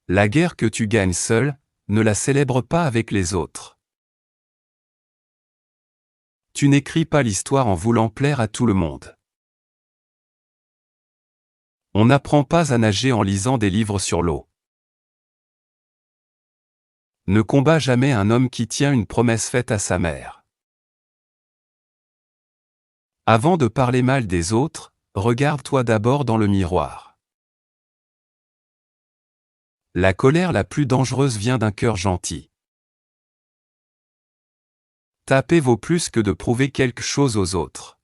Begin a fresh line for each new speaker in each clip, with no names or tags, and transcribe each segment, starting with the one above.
La guerre que tu gagnes seul, ne la célèbre pas avec les autres. Tu n'écris pas l'histoire en voulant plaire à tout le monde. On n'apprend pas à nager en lisant des livres sur l'eau. Ne combats jamais un homme qui tient une promesse faite à sa mère. Avant de parler mal des autres, regarde-toi d'abord dans le miroir. La colère la plus dangereuse vient d'un cœur gentil. Taper vaut plus que de prouver quelque chose aux autres.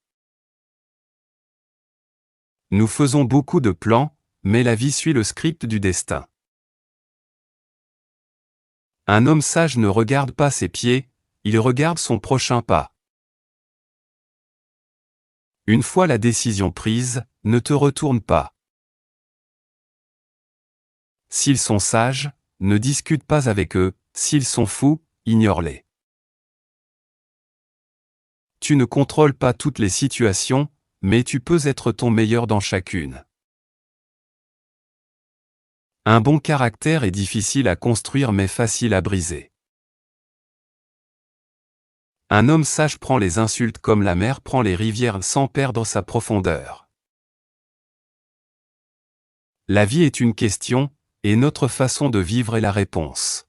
Nous faisons beaucoup de plans, mais la vie suit le script du destin. Un homme sage ne regarde pas ses pieds, il regarde son prochain pas. Une fois la décision prise, ne te retourne pas. S'ils sont sages, ne discute pas avec eux, s'ils sont fous, ignore-les. Tu ne contrôles pas toutes les situations, mais tu peux être ton meilleur dans chacune. Un bon caractère est difficile à construire mais facile à briser. Un homme sage prend les insultes comme la mer prend les rivières sans perdre sa profondeur. La vie est une question, et notre façon de vivre est la réponse.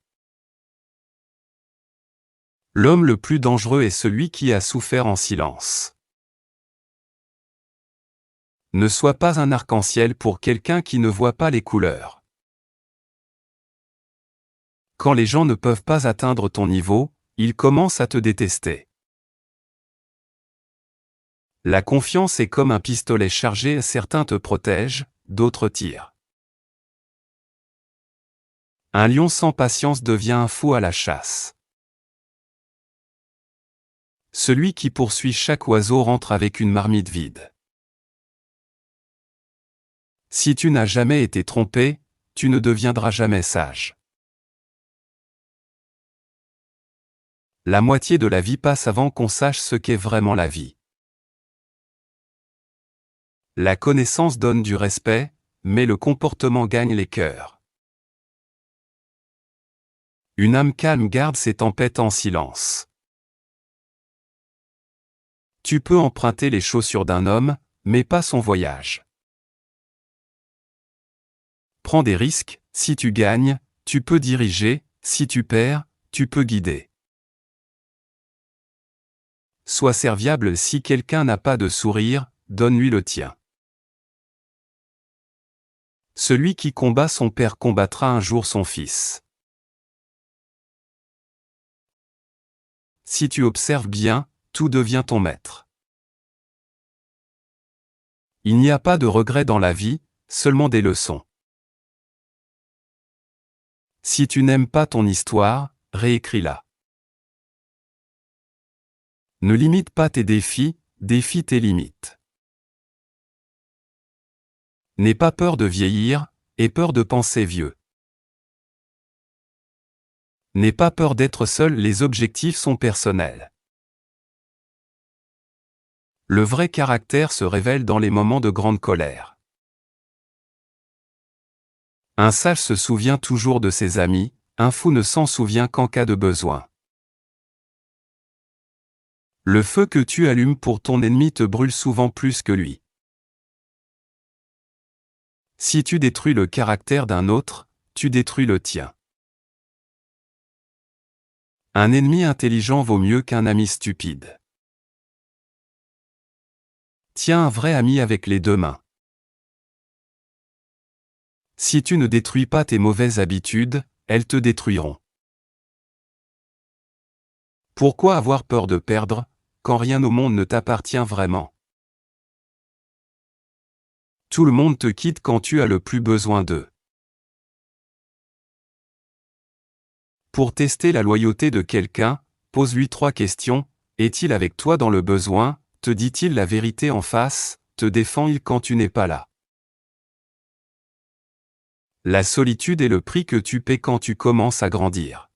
L'homme le plus dangereux est celui qui a souffert en silence. Ne sois pas un arc-en-ciel pour quelqu'un qui ne voit pas les couleurs. Quand les gens ne peuvent pas atteindre ton niveau, ils commencent à te détester. La confiance est comme un pistolet chargé, certains te protègent, d'autres tirent. Un lion sans patience devient un fou à la chasse. Celui qui poursuit chaque oiseau rentre avec une marmite vide. Si tu n'as jamais été trompé, tu ne deviendras jamais sage. La moitié de la vie passe avant qu'on sache ce qu'est vraiment la vie. La connaissance donne du respect, mais le comportement gagne les cœurs. Une âme calme garde ses tempêtes en silence. Tu peux emprunter les chaussures d'un homme, mais pas son voyage. Prends des risques, si tu gagnes, tu peux diriger, si tu perds, tu peux guider. Sois serviable, si quelqu'un n'a pas de sourire, donne-lui le tien. Celui qui combat son père combattra un jour son fils. Si tu observes bien, tout devient ton maître. Il n'y a pas de regrets dans la vie, seulement des leçons. Si tu n'aimes pas ton histoire, réécris-la. Ne limite pas tes défis, défie tes limites. N'aie pas peur de vieillir, aie peur de penser vieux. N'aie pas peur d'être seul, les objectifs sont personnels. Le vrai caractère se révèle dans les moments de grande colère. Un sage se souvient toujours de ses amis, un fou ne s'en souvient qu'en cas de besoin. Le feu que tu allumes pour ton ennemi te brûle souvent plus que lui. Si tu détruis le caractère d'un autre, tu détruis le tien. Un ennemi intelligent vaut mieux qu'un ami stupide. Tiens un vrai ami avec les deux mains. Si tu ne détruis pas tes mauvaises habitudes, elles te détruiront. Pourquoi avoir peur de perdre, quand rien au monde ne t'appartient vraiment? Tout le monde te quitte quand tu as le plus besoin d'eux. Pour tester la loyauté de quelqu'un, pose-lui 3 questions. Est-il avec toi dans le besoin? Te dit-il la vérité en face? Te défend-il quand tu n'es pas là? La solitude est le prix que tu paies quand tu commences à grandir.